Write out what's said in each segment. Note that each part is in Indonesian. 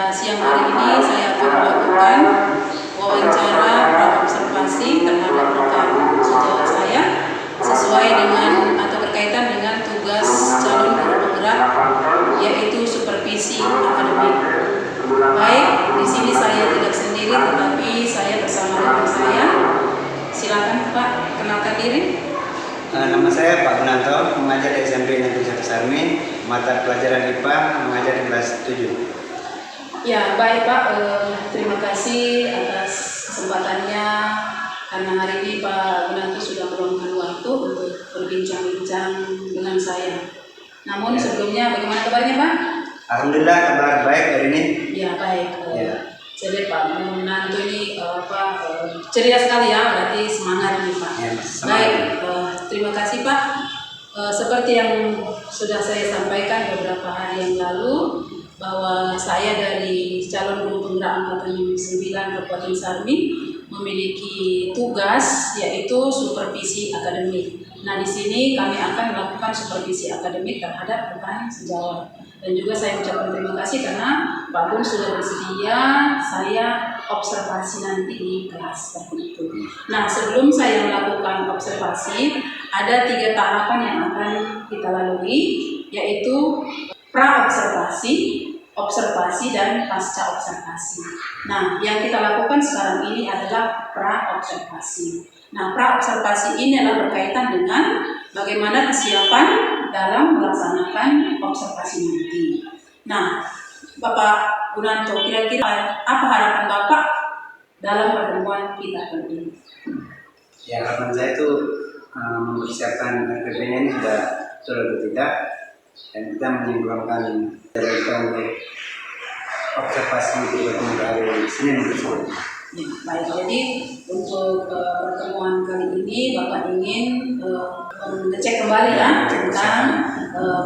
pada siang hari ini saya akan melakukan wawancara praobservasi terhadap rekan sejawat saya sesuai dengan atau berkaitan dengan tugas calon guru penggerak, yaitu supervisi akademik. Baik, di sini saya tidak sendiri, tetapi saya bersama rekan saya. Silakan Pak, kenalkan diri. Nama saya Pak Gunanto, mengajar di SMP Negeri 1 Sarmin, mata pelajaran IPA, mengajar di kelas 7. Ya, baik Pak, terima kasih atas kesempatannya, karena hari ini Pak Gunanto sudah meluangkan waktu untuk berbincang-bincang dengan saya. Namun sebelumnya bagaimana kabarnya Pak? Alhamdulillah kabar baik hari ini. Ya, baik. Ya. Jadi Pak Gunanto ini ceria sekali ya, berarti semangat nih Pak. Ya, baik, terima kasih Pak. Seperti yang sudah saya sampaikan beberapa hari yang lalu, bahwa saya dari calon guru penggerak angkatan 9 Kabupaten Sarmi memiliki tugas yaitu supervisi akademik. Nah, di sini kami akan melakukan supervisi akademik terhadap rekan sejawat. Dan juga saya ucapkan terima kasih karena Pak Gun sudah bersedia saya observasi nanti di kelas seperti itu. Nah, sebelum saya melakukan observasi, ada 3 tahapan yang akan kita lalui, yaitu pra-observasi, observasi, dan pasca observasi. Nah, yang kita lakukan sekarang ini adalah pra-observasi. Nah, pra-observasi ini adalah berkaitan dengan bagaimana kesiapan dalam melaksanakan observasi nanti. Nah, Bapak Gunanto, kira-kira apa harapan Bapak dalam pertemuan kita kali ini? Ya, harapan saya itu mempersiapkan RPP-nya ini sudah betul atau tidak, dan kita menyimpulkan dari kita untuk observasi di hari Senin tersebut. Ya, baik. Jadi untuk pertemuan kali ini Bapak ingin mengecek kembali ya tentang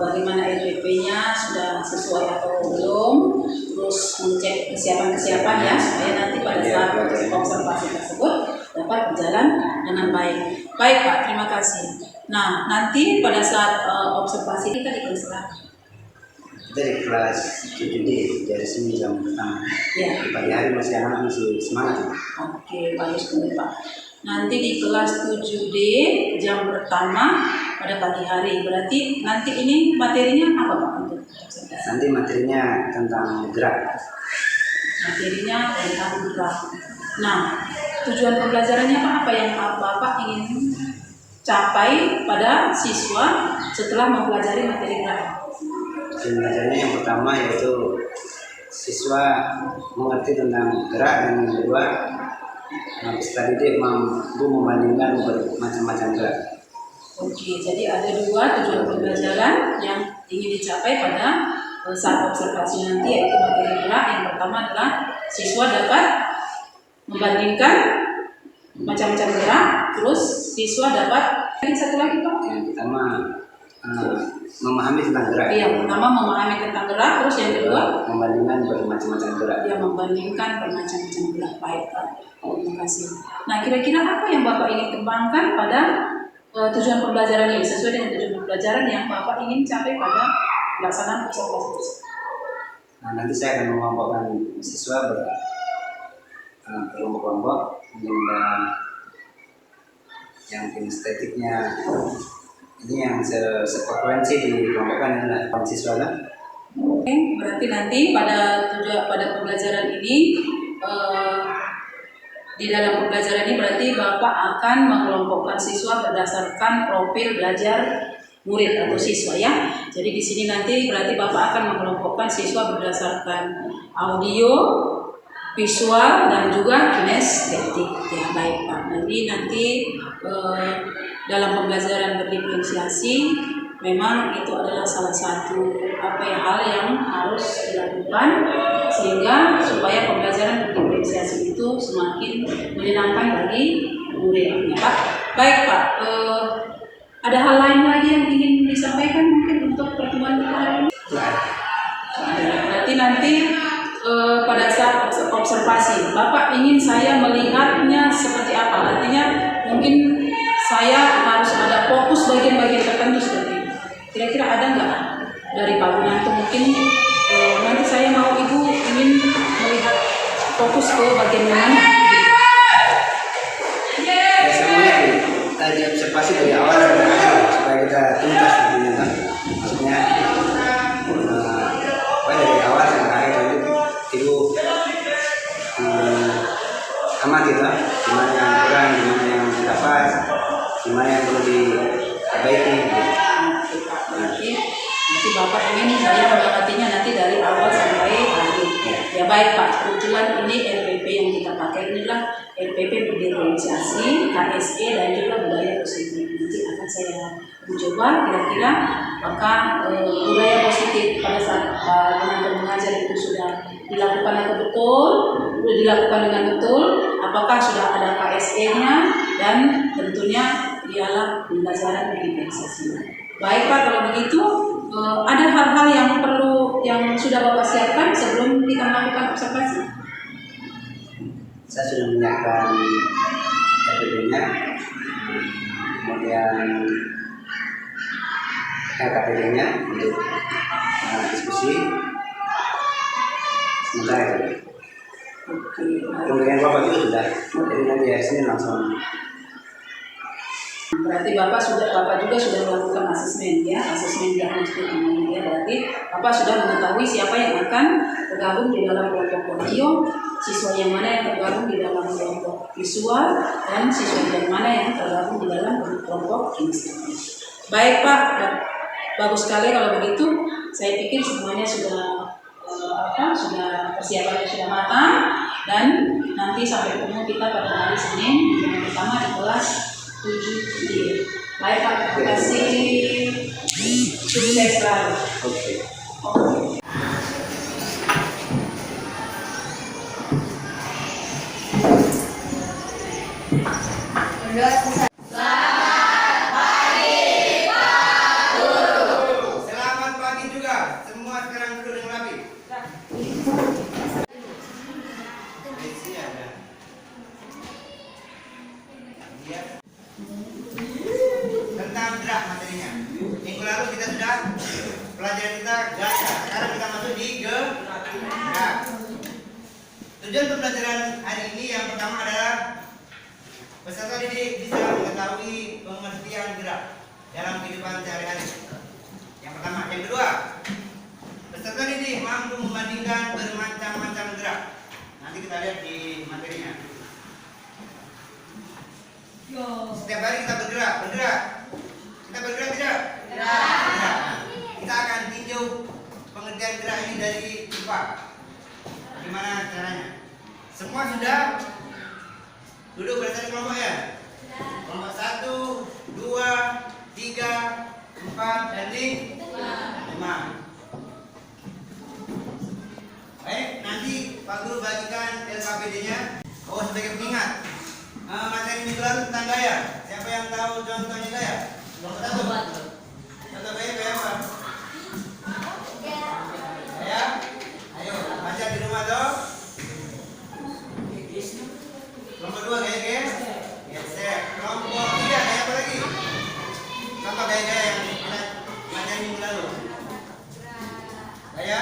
bagaimana RPP-nya sudah sesuai atau belum, terus mengecek kesiapan-kesiapan ya supaya nanti pada saat observasi tersebut dapat berjalan dengan baik. Baik Pak, terima kasih. Nah, nanti pada saat observasi kita di kelas berapa? Dari kelas 7D, dari sini jam pertama. Ya. Di pagi hari masih anak masih semangat. Oke, bagus sekali Pak. Nanti di kelas 7D jam pertama pada pagi hari. Berarti nanti ini materinya apa Pak untuk observasi? Nanti materinya tentang gerak. Materinya tentang gerak. Nah, tujuan pembelajarannya apa yang Bapak ingin capai pada siswa setelah mempelajari materi gerak? Belajarnya yang pertama yaitu siswa mengerti tentang gerak, dan yang kedua setelah itu mampu membandingkan bermacam-macam gerak. Oke, jadi ada 2 tujuan pembelajaran yang ingin dicapai pada saat observasi nanti, yaitu materi gerak. Yang pertama adalah siswa dapat membandingkan macam-macam gerak, terus siswa dapat satu lagi Pak? Yang pertama memahami tentang gerak. Yang pertama memahami tentang gerak, terus yang kedua membandingkan bermacam-macam gerak. Ya, membandingkan bermacam-macam gerak. Baik Pak, terima kasih. Nah, kira-kira apa yang Bapak ingin kembangkan pada tujuan pembelajaran ini sesuai dengan tujuan pembelajaran yang Bapak ingin capai pada pelaksanaan observasi tersebut? Nah, nanti saya akan mengelompokkan siswa berkelompok-kelompok, yang kinestetiknya ini yang sefrekuensi dikelompokkan adalah siswa kan? Oke, berarti nanti pada pembelajaran ini di dalam pembelajaran ini berarti Bapak akan mengelompokkan siswa berdasarkan profil belajar murid atau siswa ya. Jadi di sini nanti berarti Bapak akan mengelompokkan siswa berdasarkan audio, visual, dan juga kinestetik. Ya, baik Pak. Jadi nanti dalam pembelajaran berdiferensiasi memang itu adalah salah satu hal yang harus dilakukan sehingga supaya pembelajaran berdiferensiasi itu semakin menyenangkan bagi murid ya Pak. Baik Pak, ada hal lain lagi yang ingin disampaikan mungkin untuk pertemuan kita hari ini? Berarti nanti pada saat observasi Bapak ingin saya melihatnya seperti apa? Artinya mungkin saya harus ada fokus bagian-bagian tertentu seperti itu. Kira-kira ada nggak dari Pak Gunanto mungkin nanti saya mau Ibu ingin fokus ke bagian mana? Ya semuanya kita diobservasi dari awal sampai akhir supaya kita tuntas nantinya kan. Maksudnya dari awal sampai akhir itu amati lah, gimana yang kurang, gimana yang tidak pas, gimana yang perlu diperbaiki. Nanti Bapak ingin saya melewatinya nanti dari awal sampai akhir. Ya baik Pak, kebetulan ini RPP yang kita pakai inilah RPP Berdifferensiasi, KSE dan juga budaya positif. Nanti akan saya mencoba kira-kira apakah budaya positif pada saat teman-teman mengajar itu sudah dilakukan atau betul, sudah dilakukan dengan betul, apakah sudah ada KSE-nya dan tentunya ialah pembelajaran berdifferensiasi. Baik Pak, kalau begitu ada hal-hal yang perlu yang sudah Bapak siapkan sebelum kita melakukan observasi? Saya sudah menyiapkan RPP-nya, kemudian LKPD-nya untuk diskusi. Sementara itu. Oke. Kemudian Bapak juga sudah, jadi nanti hari Senin langsung. Berarti Bapak juga sudah melakukan asesmen ya, asesmen diagnostik namanya ya. Berarti Bapak sudah mengetahui siapa yang akan tergabung di dalam kelompok audio, siswa yang mana yang tergabung di dalam kelompok visual, dan siswa yang mana yang tergabung di dalam kelompok kinestetik. Baik Pak, bagus sekali kalau begitu. Saya pikir semuanya sudah sudah persiapannya sudah matang, dan nanti sampai ketemu kita pada hari Senin yang pertama di kelas 7D. Baik Pak, terima kasih. Sukses selalu. Oke. Selamat pagi juga. Semua sekarang duduk dengan rapi. Tentang gerak materinya. Minggu lalu kita sudah pelajaran kita gaya. Sekarang kita masuk di gerak. Tujuan pembelajaran hari ini yang pertama adalah peserta didik bisa mengetahui pengertian gerak dalam kehidupan sehari-hari. Yang pertama. Yang kedua, peserta didik mampu membandingkan bermacam-macam gerak. Nanti kita lihat di materinya. Setiap hari kita bergerak. Kita bergerak tidak? Bergerak. Kita akan tinjau pengertian gerak ini dari IPA. Bagaimana caranya? Semua sudah duduk berdasarkan kelompok ya? Kelompok 1, 2, 3, 4, dan 5. Baik, nanti Pak Guru bagikan LKPD-nya. Sebagai pengingat, materi minggu lalu tentang gaya. Siapa yang tahu contohnya gaya? Contoh gaya apa? Gaya? Ayo, baca di rumah toh. Kelompok 2 gaya geser. Kelompok 3 gaya apa lagi? Contoh gaya-gaya yang kita pelajari minggu lalu. Gaya?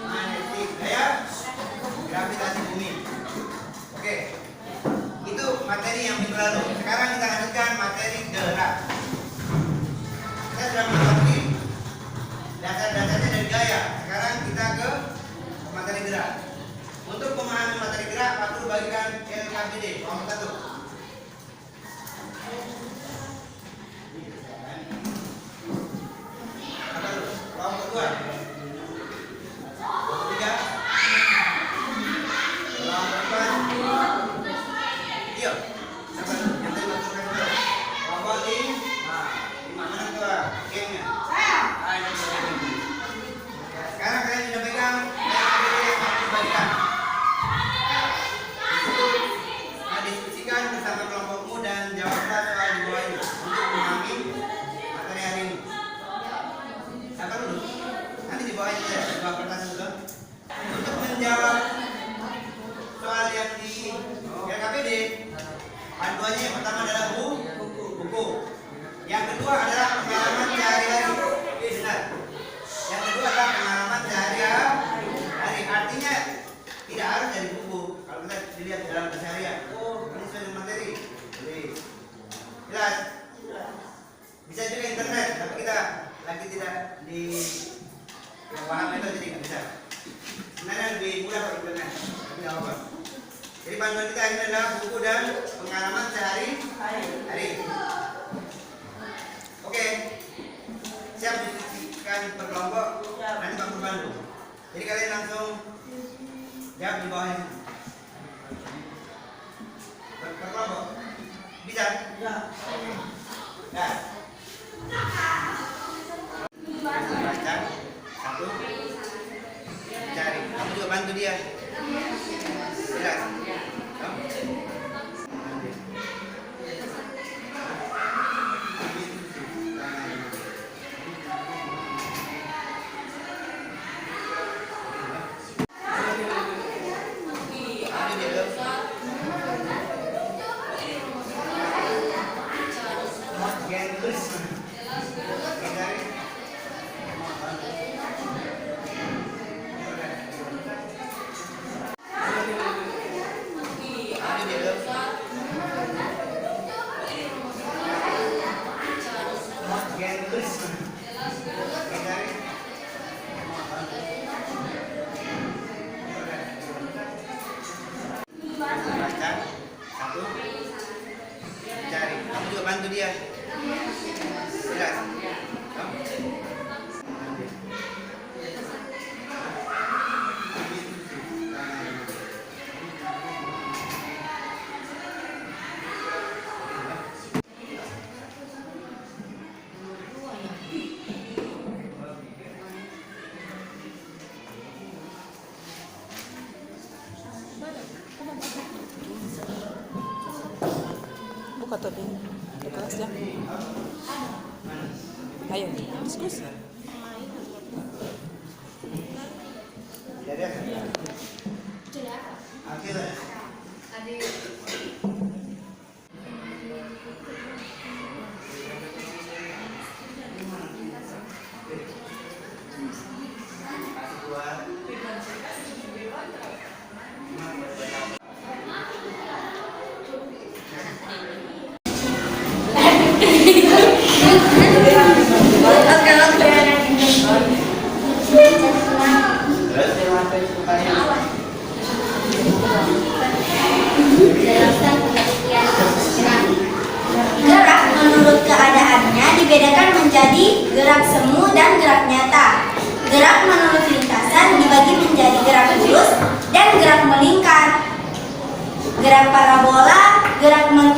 Magnetik. Gaya? Gravitasi bumi. Oke. Itu materi yang minggu lalu. Sekarang kita lanjutkan materi gerak. Kita sudah mengetahui dasar-dasarnya dari gaya. Sekarang kita ke materi gerak. Untuk pemahaman materi gerak, Pak Guru bagikan LKPD kelompok 1. Kelompok 2. Kelompok 3. Kelompok 4. Iya. Sabar. lihat dalam keseharian. Oh, ini sesuai dengan materi. Boleh. Jelas? Bisa juga internet, tapi kita lagi tidak di paham itu jadi nggak bisa. Sebenarnya lebih mudah pakai internet, tapi nggak apa-apa. Jadi panduan kita ini adalah buku dan pengalaman sehari-hari. Oke, siap diskusikan per kelompok, nanti Pak Bantu. Jadi kalian langsung jawab di bawah ini. Per kelompok, bisa? Ya. Nah. Baca, satu, cari. Kamu juga bantu dia. Jelas? Baca, satu, cari. Kamu juga bantu dia. Jelas? Buka tuh di kelasnya. Ayo diskusi. Jadi, akhirnya. Gerak menurut keadaannya dibedakan menjadi gerak semu dan gerak nyata. Gerak menurut lintasan dibagi menjadi gerak lurus dan gerak melingkar. Gerak parabola, gerak menurut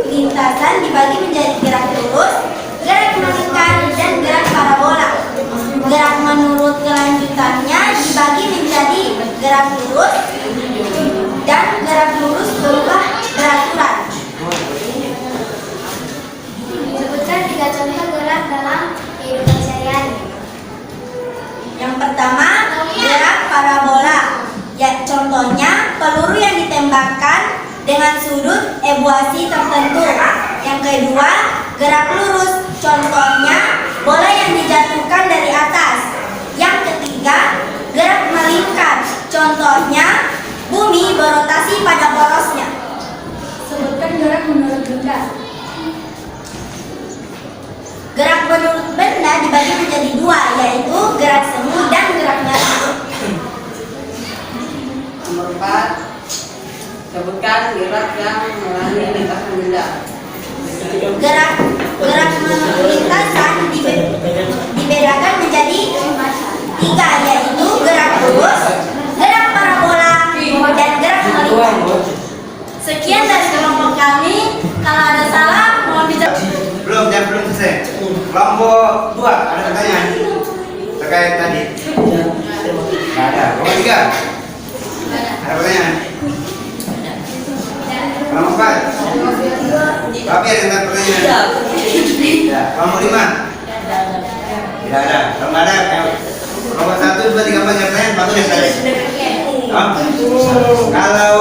lintasan dibagi menjadi gerak lurus, gerak melingkar, dan gerak parabola. Gerak menurut kelanjutannya dibagi menjadi gerak lurus dan gerak lurus berubah beraturan. Sebutkan 3 contoh gerak dalam kehidupan sehari-hari. Yang pertama, gerak parabola. Ya, contohnya peluru yang ditembakkan dengan sudut ebuasi tertentu. Yang kedua, gerak lurus. Contohnya bola yang dijatuhkan dari atas. Yang ketiga, gerak melingkar. Contohnya bumi berotasi pada porosnya. Sebutkan gerak menurut benda. Gerak menurut benda dibagi menjadi 2, yaitu gerak semu dan gerak nyata. Nomor 4, sebutkan gerak yang melalui lintasan benda. Gerak menurut lintasan dibedakan menjadi 3, yaitu gerak lurus, gerak parabola, dan gerak melingkar. Sekian dari kelompok kami. Kalau ada salah, mohon dijawab. Belum selesai. Kelompok 2 ada pertanyaan terkait tadi? Nggak ada. Kelompok 3 ada pertanyaan? Kelompok 4 Tapi ada yang pertanyaan? Ya. Kelompok 5 tidak ada. Kalau nggak ada, kelompok 1, 2, 3, 4 yang pertanyaan, Pak Tulis tadi. Kalau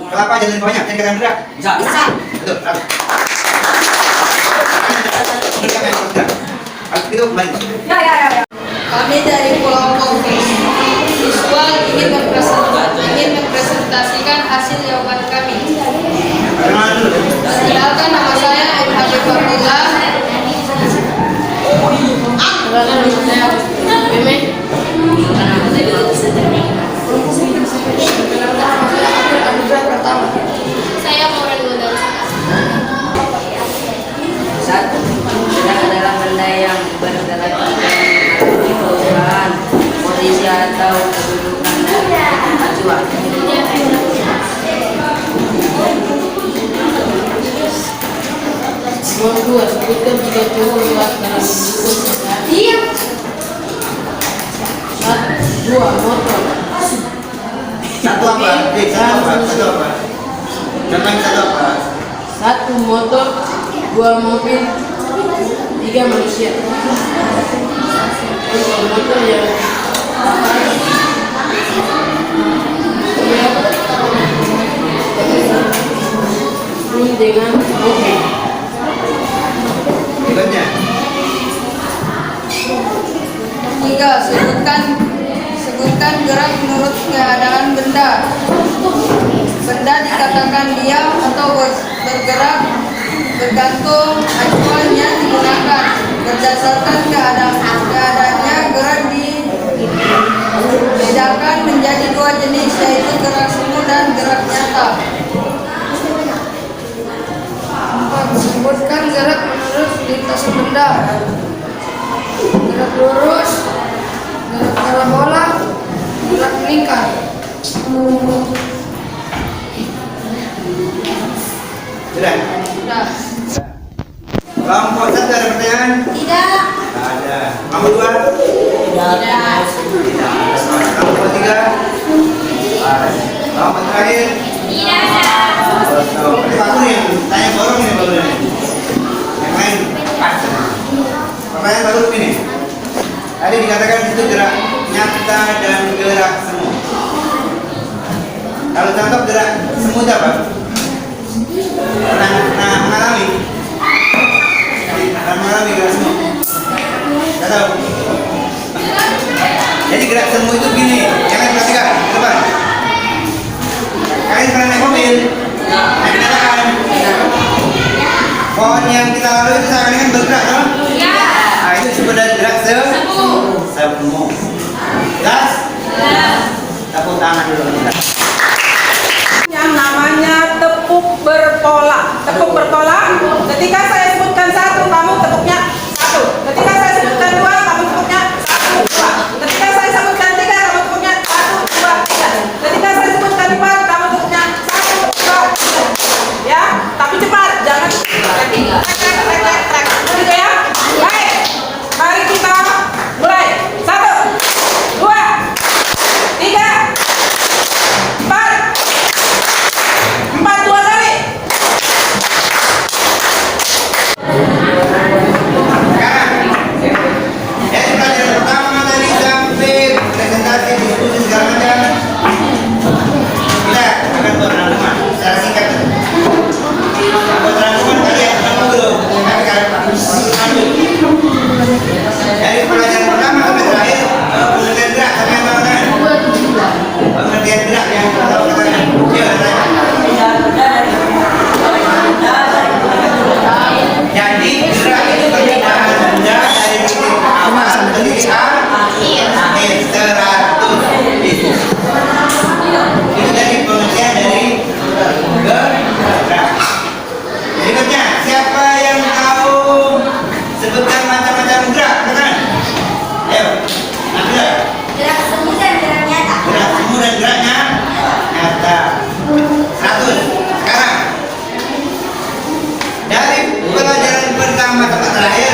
kelapa jadi banyak, jadi kalian berak? Bisa. Betul. Kalau itu kembali. Ya. Kami dari kelompok visual ingin mempresentasikan hasil jawaban kami. Perkenalkan, nama saya Habib Abdillah. Saya Maureen Gondal. Satu, gerak adalah benda yang bergerak kedudukan, posisi atau kedudukan acuan. Nomor 2, sebutkan 3 contoh luas dalam mendukung Iya. 2 motor. Satu apa? Satu apa? Contohnya satu apa? 1 motor, 2 mobil, 3 manusia. Contoh motor yang dengan mobil. Berikutnya. 3. Sebutkan gerak menurut keadaan benda. Benda dikatakan diam atau bergerak bergantung acuan yang digunakan. Berdasarkan keadaannya, gerak dibedakan menjadi 2 jenis, yaitu gerak semu dan gerak nyata. 4. Sebutkan gerak menurut lintasan benda. Gerak lurus, gerak parabola, gerak melingkar. Sudah. Sudah. Kelompok 1 ada pertanyaan? Tidak. Tak ada. Kelompok 2? Tidak. Kelompok 3? Ada. Kelompok terakhir? Tidak ada. Berarti aku yang tanya borong ini baru ini. Yang lain pas. Pertanyaan baru ini. Tadi dikatakan itu gerak nyata dan gerak semu. Kalau contoh gerak semu itu apa? Pernah mengalami? Pernah mengalami gerak semu? Tidak tahu. Jadi gerak semu itu gini. Jangan perhatikan ke depan. Kalian pernah naik mobil? Naik kendaraan? Pohon yang kita lalui itu seakan-akan bergerak, kan? Ya. Nah, itu sebenarnya gerak semu. Jelas? Tepuk tangan dulu. Yang namanya tepuk berpola. Tepuk berpola. Ketika saya sebutkan 1, kamu tepuknya 1. Ketika saya sebutkan 2, kamu tepuknya 1, 2. Ketika saya sebutkan 3, kamu tepuknya 1, 2, 3. Ketika saya sebutkan 4, kamu tepuknya 1, 2, 3. Ya, tapi cepat, jangan trek. Begitu ya. Baik. Mari kita mulai. 1, 2, 3, 4. 4 2 kali. Sekarang, dari pelajaran pertama tadi sampai presentasi, diskusi segala macam, kita akan buat rangkuman secara singkat. Buat rangkuman kalian belum, tapi kalian dari pelajaran pertama sampai terakhir, pengertian gerak sampai tangan. Pengertian gerak yang tahu katakan. Jadi gerak itu perpindahan benda dari titik awal ke titik akhir 100 itu. Itu dari pengertian dari gerak. Berikutnya, siapa yang tahu sebutkan macam-macam gerak? Katakan. Ayo, gerak. Gerak semu dan gerak nyata. Gerak semu dan geraknya nyata. 100. Sekarang dari pelajaran pertama sampai terakhir,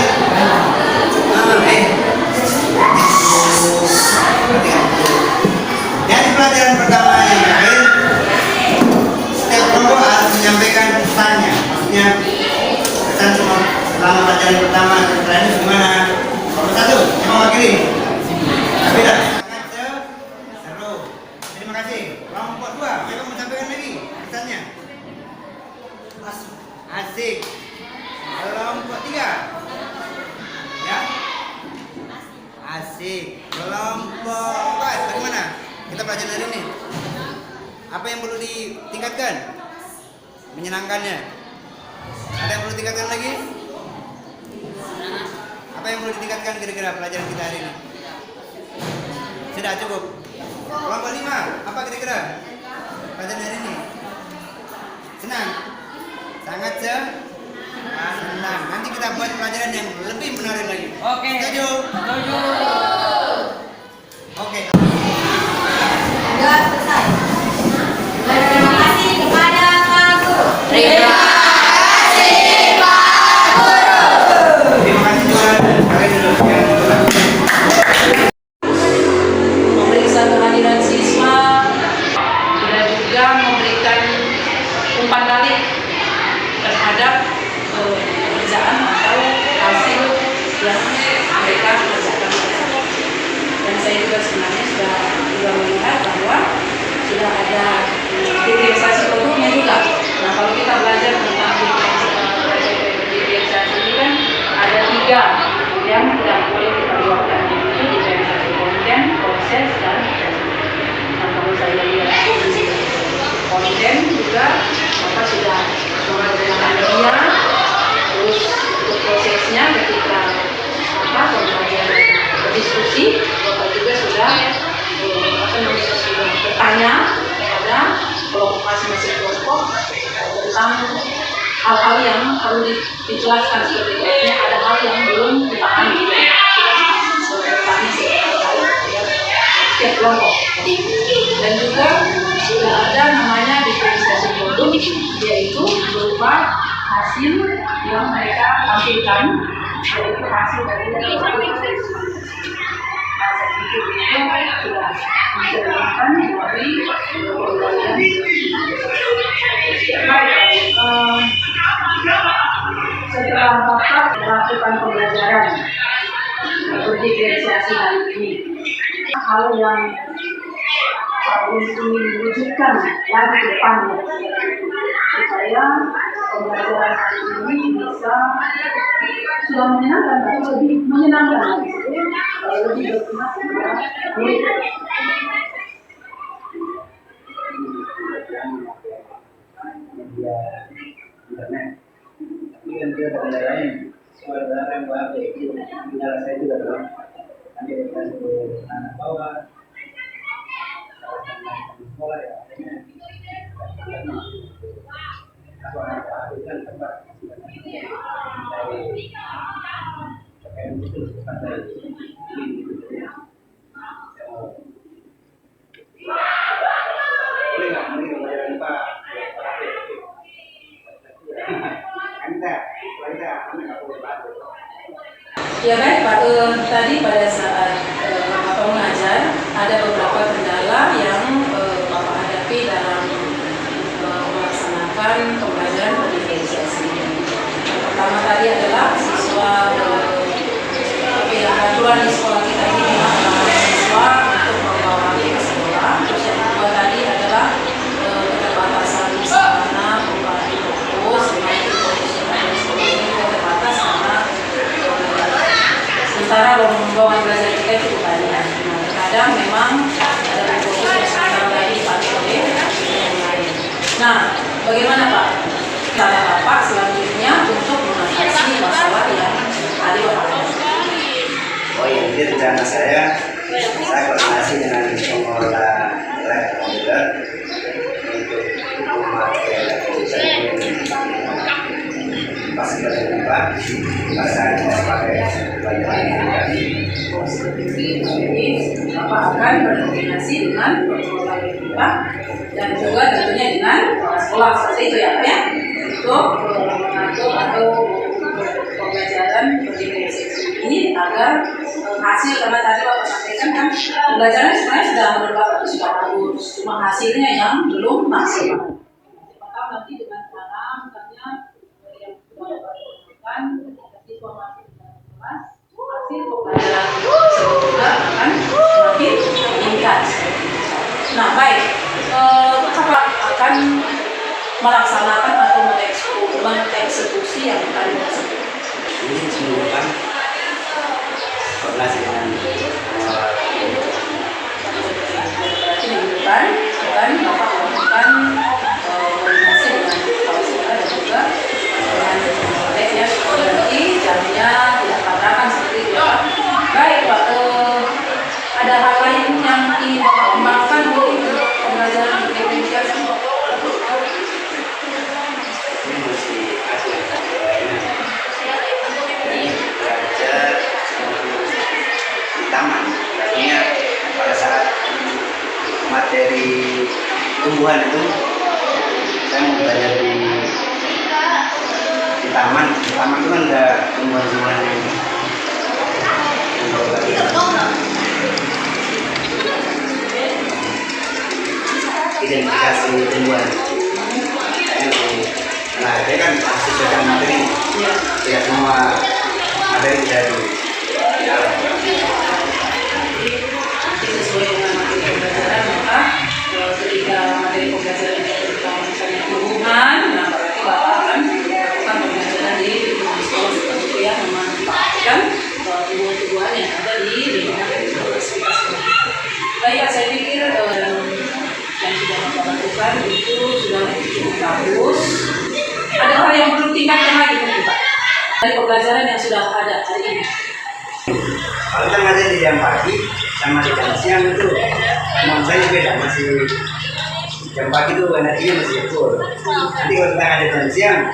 dari pelajaran pertama yang terakhir, setiap kelompok harus menyampaikan pesannya. Maksudnya pesan selama pelajaran pertama dan terakhir gimana? Kelompok 1 yang mewakili. Tapi dah. Seru. Terima kasih. Kelompok 2, mereka menyampaikan lagi pesannya. Asik. Kelompok 3. Ya. Asik. Asik. Kelompok. Baik, bagaimana? Kita belajar dari ini. Apa yang perlu ditingkatkan? Menyenangkannya. Ada yang perlu ditingkatkan lagi? Apa yang perlu ditingkatkan kira-kira pelajaran kita hari ini? Sudah cukup. Kelompok 5, apa kira-kira pelajaran hari ini? Senang? Sangat senang. Nanti kita buat pelajaran yang lebih menarik lagi. Oke. Setuju? Setuju. Oke. Sudah selesai. Terima kasih kepada Pak Guru. Terima kasih juga. Kalian duduk ya. Memeriksa kehadiran siswa, sudah juga memberikan umpan balik terhadap pekerjaan atau hasil yang mereka kerjakan. Dan saya juga sebenarnya sudah melihat bahwa sudah ada diferensiasi produknya juga. Nah, kalau kita belajar tentang diferensiasi ini kan ada 3 yang tidak boleh kita luapkan, yaitu diferensiasi konten, proses, dan teknik. Nah, kalau saya lihat konten juga, maka sudah menggunakan media, terus untuk prosesnya ketika pembelajaran berdiskusi, Bapak juga sudah bertanya kepada kelompok masing-masing kelompok tentang hal-hal yang perlu dijelaskan, seperti itu. Ada hal yang belum dipahami. Bertanya setiap kelompok. Dan juga sudah ada namanya diferensiasi produk, yaitu berupa hasil yang mereka hasilkan, yaitu hasil dari sudah menceritakan dari setelah Bapak melakukan pembelajaran berdiferensiasi hari ini, hal yang ingin diwujudkan lagi ke depannya supaya pembelajaran hari ini bisa sudah menyenangkan, tapi lebih menyenangkan lagi, lebih berguna kepada murid. Media internet. Tapi kan dia ada kendala lain. Soal yang baru itu kendala saya juga dong. Nanti kita sebut anak bawah, sekolah ya. Aku anak aku kan tempat dari pakaian itu bukan dari boleh nggak mending pelajaran Pak? Ya baik Pak, tadi pada saat Bapak mengajar ada beberapa kendala yang Bapak hadapi dalam melaksanakan pembelajaran berdiferensiasi. Yang pertama tadi adalah siswa peraturan di sekolah kita ini memang melarang siswa untuk membawa HP ke sekolah. Terus yang kedua tadi adalah keterbatasan sarana pembagi fokus, terbatas karena sementara rombongan belajar kita cukup banyak. Nah, terkadang memang ada fokus yang tadi dipakai oleh yang lain. Nah, bagaimana Pak? Cara Bapak selanjutnya untuk mengatasi masalah yang tadi Bapak hadapi? Oh iya, jadi rencana saya koordinasi dengan pengelola lab komputer untuk memakai pas kita terbuka, pas saat kita pakai pelajaran tadi. Jadi Bapak akan berkoordinasi dengan pengelola kita dan juga tentunya dengan sekolah seperti itu ya Pak ya, untuk mengatur atau pembelajaran berdiferensiasi ini agar hasil, karena tadi Bapak sampaikan kan pembelajaran sebenarnya sudah menurut Bapak itu sudah bagus, cuma hasilnya yang belum maksimal. Apakah nanti dengan cara misalnya yang sudah Bapak lakukan ketika siswa masih dalam kelas, hasil pembelajaran tersebut juga akan semakin meningkat. Nah baik, Bapak akan melaksanakan atau mengeksekusi yang tadi tersebut. Ini sebelum koordinasi dengan tumbuhan itu saya mau belajar di taman. Di taman itu kan ada tumbuhan-tumbuhan yang identifikasi tumbuhan. Nah, dia kan sesuai materi. Tidak semua materi bisa di sesuai dengan materi pembelajaran, maka ketika materi pembelajaran itu tentang misalnya tumbuhan, nah berarti Bapak akan melakukan pembelajaran di sekolah seperti itu ya, memanfaatkan tumbuhan-tumbuhan yang ada di lingkungan sekitar sekolah. Baik Pak, saya pikir yang sudah Bapak lakukan itu sudah cukup bagus. Ada hal yang perlu tingkatkan lagi mungkin Pak dari pembelajaran yang sudah ada hari ini. kalau kita ngajar di jam pagi sama di jam siang itu saya beda, masih jam pagi itu energinya masih full. Nanti kalau kita ngajar jam siang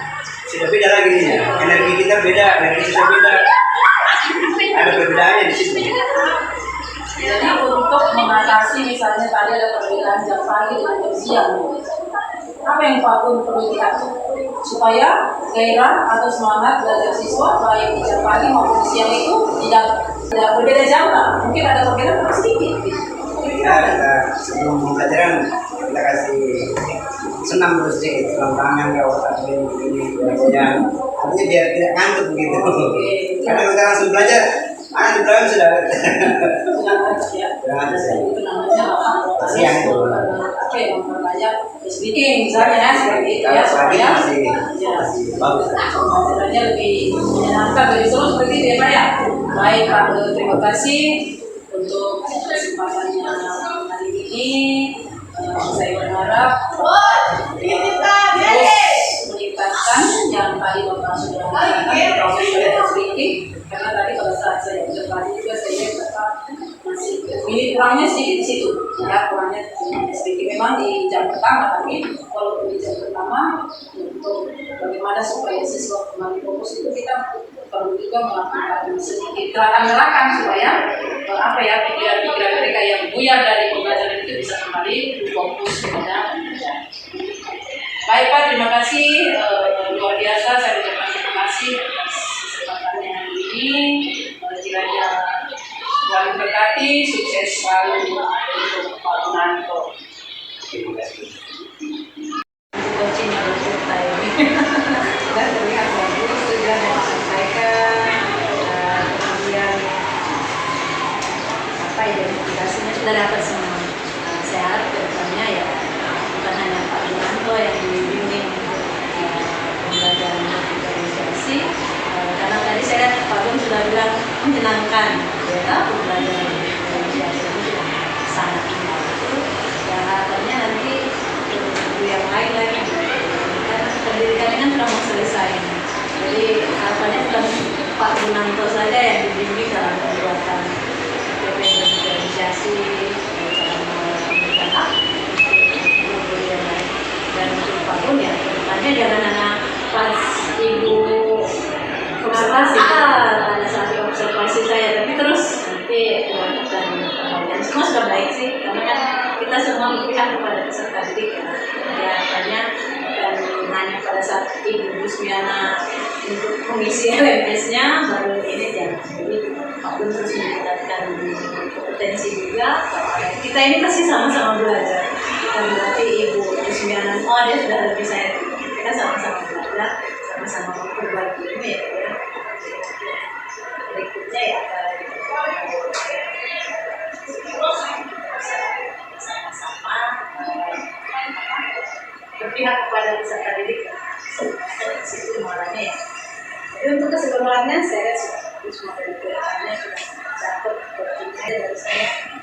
sudah beda lagi nih, energi kita beda, energi kita beda, ada perbedaannya di situ. Jadi untuk mengatasi misalnya tadi ada perbedaan jam pagi dengan jam siang, apa yang Pak Gun perlu diatur supaya gairah atau semangat belajar siswa baik di jam pagi maupun di siang itu tidak berbeda jauh lah, mungkin ada perbedaan tapi sedikit. Ya, kita sebelum pembelajaran kita kasih senam dulu sedikit, senam tangan ke otak ini belajar, artinya biar tidak ngantuk begitu. Karena kita langsung belajar, di belakang sudah Sudah ngantuk ya. Itu namanya apa? Siang itu. Oke, memperbanyak speaking misalnya ya seperti itu ya supaya masih bagus. pembelajarannya lebih menyenangkan, lebih seru seperti itu ya Pak ya. Baik Pak, terima kasih untuk kesempatannya hari ini. Saya berharap terus meningkatkan yang tadi Bapak sudah lakukan, profesional speaking. Karena tadi pada saat saya ucapkan juga saya lihat Bapak masih ini kurangnya sedikit di situ ya, kurangnya speaking memang di jam pertama, tapi kalau di jam pertama untuk bagaimana supaya siswa kembali fokus itu kita perlu juga melakukan sedikit gerakan-gerakan supaya apa ya pikiran-pikiran mereka yang buyar dari pembelajaran itu bisa kembali fokus pada pembelajaran. Baik Pak, terima kasih luar biasa, saya ucapkan terima kasih atas kesempatannya hari ini. Kiranya Tuhan berkati, sukses selalu untuk Pak Gunanto. Terima kasih. Coaching yang bercerita ini sudah terlihat bagus, sudah disampaikan, kemudian apa identifikasinya sudah dapat semua. Sehat kedepannya ya, bukan hanya Pak Gunanto yang dibimbing pembelajaran diferensiasi, karena tadi saya lihat Pak Gun sudah bilang menyenangkan ya, pembelajaran diferensiasi itu sudah sangat indah itu ya, harapannya nanti yang lain lagi kan pendidikan kan sudah mau selesai, jadi harapannya sudah Pak Gunanto saja yang dibimbing dalam pembuatan diferensiasi, cara memberikan guru yang lain, dan untuk Pak Gun ya kedepannya jangan hanya pas ibu observasi pada saat observasi saya, tapi terus nanti melakukan dan semua sudah baik sih, karena kan kita semua berpihak kepada peserta didik ya, hanya dan hanya pada saat Ibu Rusmiana untuk mengisi LMS-nya baru ini jangan, jadi Pak Gun terus meningkatkan kompetensi juga. Kita ini pasti sama-sama belajar, bukan berarti Ibu Rusmiana dia sudah lebih saya, kita sama-sama belajar, sama-sama memperbaiki ini ya. Berikutnya ya sama-sama berpihak kepada peserta didik, situ malahnya ya. Jadi untuk keseluruhannya saya sudah semua dari sudah dapat dari saya.